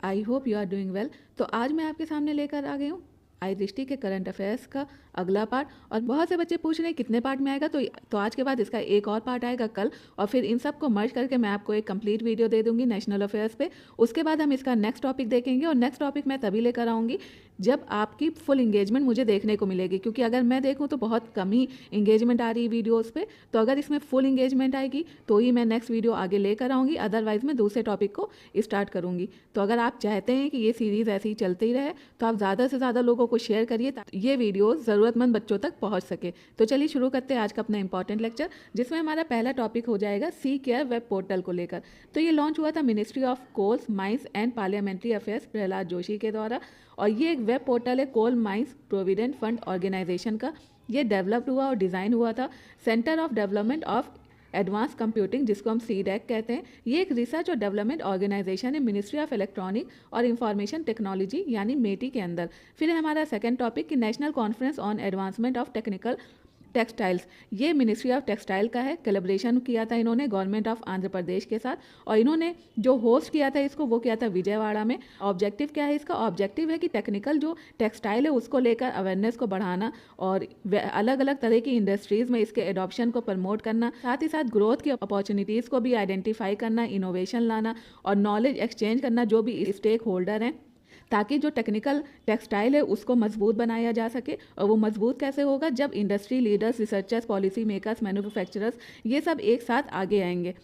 I hope you are doing well. तो आज मैं आपके सामने लेकर आ गई हूँ आई दृष्टि के करंट अफेयर्स का अगला पार्ट। और बहुत से बच्चे पूछ रहे हैं कितने पार्ट में आएगा, तो आज के बाद इसका एक और पार्ट आएगा कल, और फिर इन सब को मर्ज करके मैं आपको एक कंप्लीट वीडियो दे दूंगी नेशनल अफेयर्स पे। उसके बाद हम इसका नेक्स्ट टॉपिक देखेंगे, और नेक्स्ट टॉपिक मैं तभी लेकर आऊँगी जब आपकी फुल इंगेजमेंट मुझे देखने को मिलेगी, क्योंकि अगर मैं देखूँ तो बहुत कम ही इंगेजमेंट आ रही है वीडियोज़ पे। तो अगर इसमें फुल इंगेजमेंट आएगी तो ही मैं नेक्स्ट वीडियो आगे लेकर आऊँगी, अदरवाइज़ मैं दूसरे टॉपिक को स्टार्ट करूँगी। तो अगर आप चाहते हैं कि ये सीरीज़ ऐसे ही चलती रहे तो आप ज़्यादा से ज़्यादा लोगों को शेयर करिए ताकि ये वीडियो ज़रूरतमंद बच्चों तक पहुँच सके। तो चलिए शुरू करते हैं आज का अपना इंपॉर्टेंट लेक्चर, जिसमें हमारा पहला टॉपिक हो जाएगा सी केयर वेब पोर्टल को लेकर। तो ये लॉन्च हुआ था ministry of coals mines and parliamentary affairs Prahlad Joshi के द्वारा, और ये एक वेब पोर्टल है coal mines provident fund organisation का। ये डेवलप्ड हुआ और डिज़ाइन हुआ था centre of development of advance computing, जिसको हम सीडैक कहते हैं। ये एक रिसर्च और डेवलपमेंट ऑर्गेनाइजेशन है मिनिस्ट्री ऑफ इलेक्ट्रॉनिक और इंफॉर्मेशन टेक्नोलॉजी यानी मेटी के अंदर। फिर है हमारा सेकंड टॉपिक कि national conference on advancement of technical textiles. ये मिनिस्ट्री ऑफ टेक्सटाइल का है, कोलैबोरेशन किया था इन्होंने गवर्नमेंट ऑफ आंध्र प्रदेश के साथ, और इन्होंने जो होस्ट किया था इसको वो किया था विजयवाड़ा में। ऑब्जेक्टिव क्या है इसका? ऑब्जेक्टिव है कि टेक्निकल जो टेक्सटाइल है उसको लेकर अवेयरनेस को बढ़ाना और अलग अलग तरह की इंडस्ट्रीज़ में इसके एडॉप्शन को प्रमोट करना, साथ ही साथ ग्रोथ की अपॉर्चुनिटीज़ को भी आइडेंटिफाई करना, इनोवेशन लाना और नॉलेज एक्सचेंज करना जो भी स्टेक होल्डर हैं, ताकि जो टेक्निकल टेक्सटाइल है उसको मजबूत बनाया जा सके। और वो मजबूत कैसे होगा? जब industry leaders, researchers, policy makers, manufacturers ये सब एक साथ आगे आएंगे।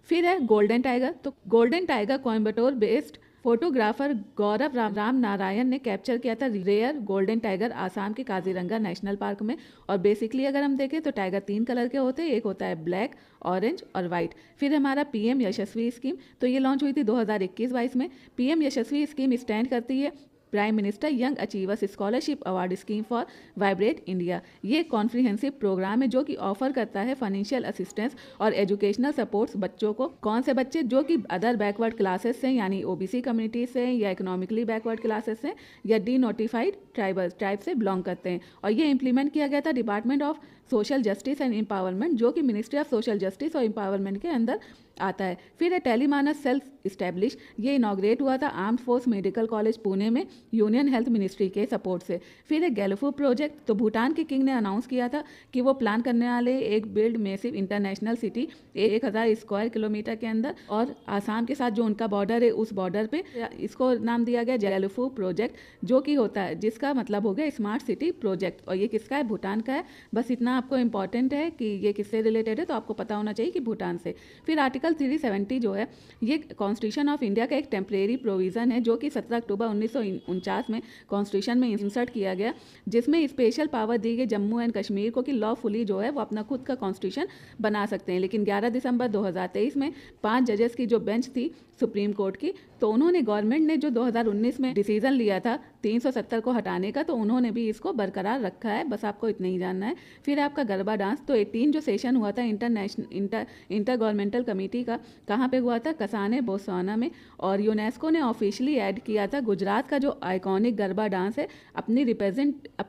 फिर है गोल्डन टाइगर। तो golden tiger Coimbatore based photographer Gaurav Ram Narayan ने कैप्चर किया था रेयर गोल्डन टाइगर आसाम के काजीरंगा नेशनल पार्क में। और बेसिकली अगर हम देखें तो टाइगर 3 कलर के होते हैं, एक होता है ब्लैक, ऑरेंज और वाइट। फिर हमारा पीएम यशस्वी स्कीम, तो ये लॉन्च हुई थी 2021-22 में। पीएम यशस्वी स्कीम स्टैंड करती है prime minister young achievers scholarship award scheme for vibrate India. ये कॉन्फ्रिहेंसिव प्रोग्राम है जो कि ऑफर करता है फाइनेंशियल असिस्टेंस और एजुकेशनल सपोर्ट्स बच्चों को। कौन से बच्चे? जो कि अदर बैकवर्ड क्लासेस से, यानी ओबीसी कम्युनिटी से, या इकोनॉमिकली बैकवर्ड क्लासेस से, या डी नोटिफाइड ट्राइब से बिलोंग करते हैं। और ये इंप्लीमेंट किया गया था department of social justice and empowerment, जो कि मिनिस्ट्री ऑफ सोशल जस्टिस और एम्पावरमेंट के अंदर आता है। फिर है टेलीमानस सेल्फ इस्टेब्लिश। ये इनॉग्रेट हुआ था armed force medical college Pune में यूनियन हेल्थ मिनिस्ट्री के सपोर्ट से। फिर है गैलफू प्रोजेक्ट। तो भूटान के किंग ने अनाउंस किया था कि वो प्लान करने वाले एक build massive international city 1000 square kilometre के अंदर, और आसाम के साथ जो उनका बॉर्डर है उस बॉर्डर पे इसको नाम दिया गया गैलफू प्रोजेक्ट, जो कि होता है जिसका मतलब हो गया स्मार्ट सिटी प्रोजेक्ट। और ये किसका है? भूटान का है। बस इतना आपको इंपॉर्टेंट है कि ये किससे रिलेटेड है, तो आपको पता होना चाहिए कि भूटान से। फिर आर्टिकल 370 जो है ये कॉन्स्टिट्यूशन ऑफ इंडिया का एक टेम्परेरी प्रोविज़न है, जो कि 17 अक्टूबर 1949 में कॉन्स्टिट्यूशन में इंसर्ट किया गया, जिसमें स्पेशल पावर दी गई जम्मू एंड कश्मीर को कि लॉफुली जो है वो अपना खुद का कॉन्स्टिट्यूशन बना सकते हैं। लेकिन 11 दिसंबर 2023 में 5 जजेस की जो बेंच थी सुप्रीम कोर्ट की, तो उन्होंने गवर्नमेंट ने जो 2019 में डिसीजन लिया था 370 को हटाने का, तो उन्होंने भी इसको बरकरार रखा है। बस आपको इतना ही जानना है। फिर आपका गरबा डांस। तो 18 जो सेशन हुआ था इंटर गवर्नमेंटल कमेटी का, कहाँ पे हुआ था? कसाने बोत्सवाना में। और यूनेस्को ने ऑफिशियली ऐड किया था गुजरात का जो आइकॉनिक गरबा डांस है अपनी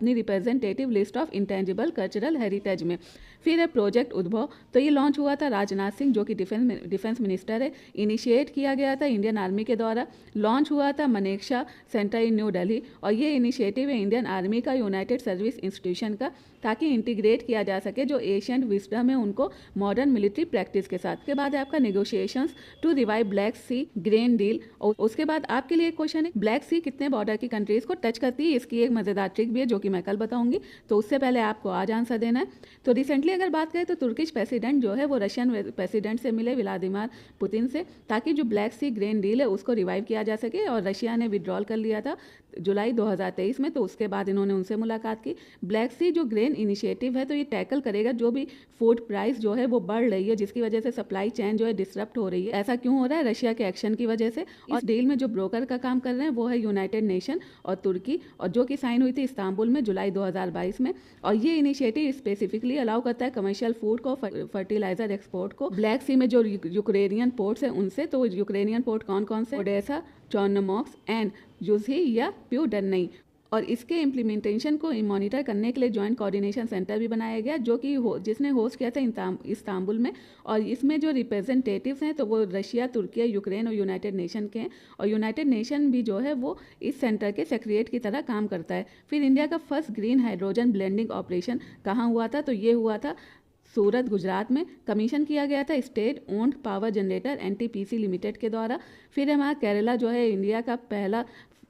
representative list of intangible cultural heritage में। फिर है प्रोजेक्ट उद्भव। तो ये लॉन्च हुआ था राजनाथ सिंह, जो कि डिफेंस मिनिस्टर है, इनिशिएट किया गया था इंडियन आर्मी के द्वारा। लॉन्च हुआ था मनेक्षा सेंटर इन न्यू दिल्ली, और ये इनिशिएटिव है इंडियन आर्मी का यूनाइटेड सर्विस इंस्टीट्यूशन का, ताकि इंटीग्रेट किया जा सके जो एशियंट विजडम है उनको मॉडर्न मिलिट्री प्रैक्टिस के साथ। के बाद है आपका negotiations to revive Black Sea grain deal. और उसके बाद आपके लिए एक क्वेश्चन है, ब्लैक सी कितने बॉर्डर की कंट्रीज को टच करती है? इसकी एक मजेदार ट्रिक भी है जो कि मैं कल बताऊंगी, तो उससे पहले आपको आज आंसर देना है। तो रिसेंटली अगर बात करें तो तुर्किश प्रेसिडेंट जो है वो रशियन प्रेसिडेंट से मिले, व्लादिमीर पुतिन से, ताकि जो ब्लैक सी ग्रेन डील है उसको रिवाइव किया जा सके। और रशिया ने विड्रॉल कर लिया था जुलाई 2023 में, तो उसके बाद इन्होंने उनसे मुलाकात की। ब्लैक सी जो ग्रेन इनिशिएटिव है तो ये टैकल करेगा जो भी फूड प्राइस जो है वो बढ़ रही है, जिसकी वजह से सप्लाई चेन जो है डिसरप्ट हो रही है। ऐसा क्यों हो रहा है? रशिया के एक्शन की वजह से। इस डील में जो ब्रोकर का काम कर रहे हैं वो है यूनाइटेड नेशन और तुर्की, और जो कि साइन हुई थी इस्तांबुल में जुलाई 2022 में। और ये इनिशिएटिव स्पेसिफिकली अलाउ करता है कमर्शियल फूड को, फर्टिलाइजर एक्सपोर्ट को ब्लैक सी में जो यूक्रेनियन पोर्ट्स हैं उनसे। तो यूक्रेनियन पोर्ट कौन कौन से? ओडेसा, चॉर्नोमॉक्स एंड यूजी या प्यूडर्नई। और इसके इम्प्लीमेंटेशन को मॉनिटर करने के लिए जॉइंट कोऑर्डिनेशन सेंटर भी बनाया गया, जो कि जिसने होस्ट किया था इस्तांबुल में। और इसमें जो रिप्रेजेंटेटिव्स हैं तो वो रशिया, तुर्की, यूक्रेन और यूनाइटेड नेशन के हैं। और यूनाइटेड नेशन भी जो है वो इस सेंटर के सेक्रेटरी की तरह काम करता है। फिर इंडिया का first green hydrogen blending operation कहाँ हुआ था, तो ये हुआ था सूरत, गुजरात में। कमीशन किया गया था state owned power generator NTPC limited के द्वारा। फिर हमारा केरला जो है इंडिया का पहला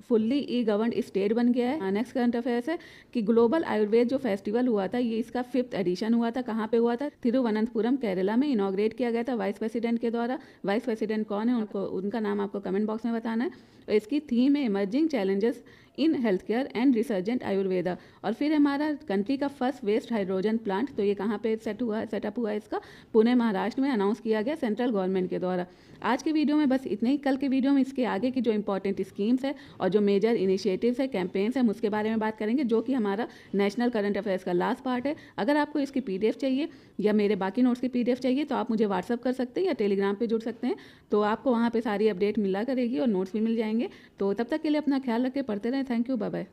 फुल्ली ई गवर्नड स्टेट बन गया है। नेक्स्ट करंट अफेयर्स है कि ग्लोबल आयुर्वेद जो फेस्टिवल हुआ था ये इसका 5th एडिशन हुआ था। कहाँ पे हुआ था? तिरुवनंतपुरम, केरला में इनॉग्रेट किया गया था वाइस प्रेसिडेंट के द्वारा। वाइस प्रेसिडेंट कौन है उनका नाम आपको कमेंट बॉक्स में बताना है। और इसकी थीम है emerging challenges in health care and resurgent Ayurveda. और फिर हमारा कंट्री का फर्स्ट वेस्ट हाइड्रोजन प्लांट, तो ये कहाँ पे सेटअप हुआ है इसका? पुणे, महाराष्ट्र में अनाउंस किया गया सेंट्रल गवर्नमेंट के द्वारा। आज के वीडियो में बस इतने ही। कल के वीडियो में इसके आगे की जो इंपॉर्टेंट स्कीम्स है और जो मेजर इनिशिएटिव्स है, कैंपेन्स हैं, उसके बारे में बात करेंगे, जो कि हमारा नेशनल करंट अफेयर्स का लास्ट पार्ट है। अगर आपको इसकी पीडीएफ चाहिए या मेरे बाकी नोट्स की पीडीएफ चाहिए तो आप मुझे व्हाट्सअप कर सकते हैं या टेलीग्राम पे जुड़ सकते हैं, तो आपको वहाँ पे सारी अपडेट मिला करेगी और नोट्स भी मिल जाएंगे। तो तब तक के लिए अपना ख्याल रखें, पढ़ते रहें। Thank you, bye bye.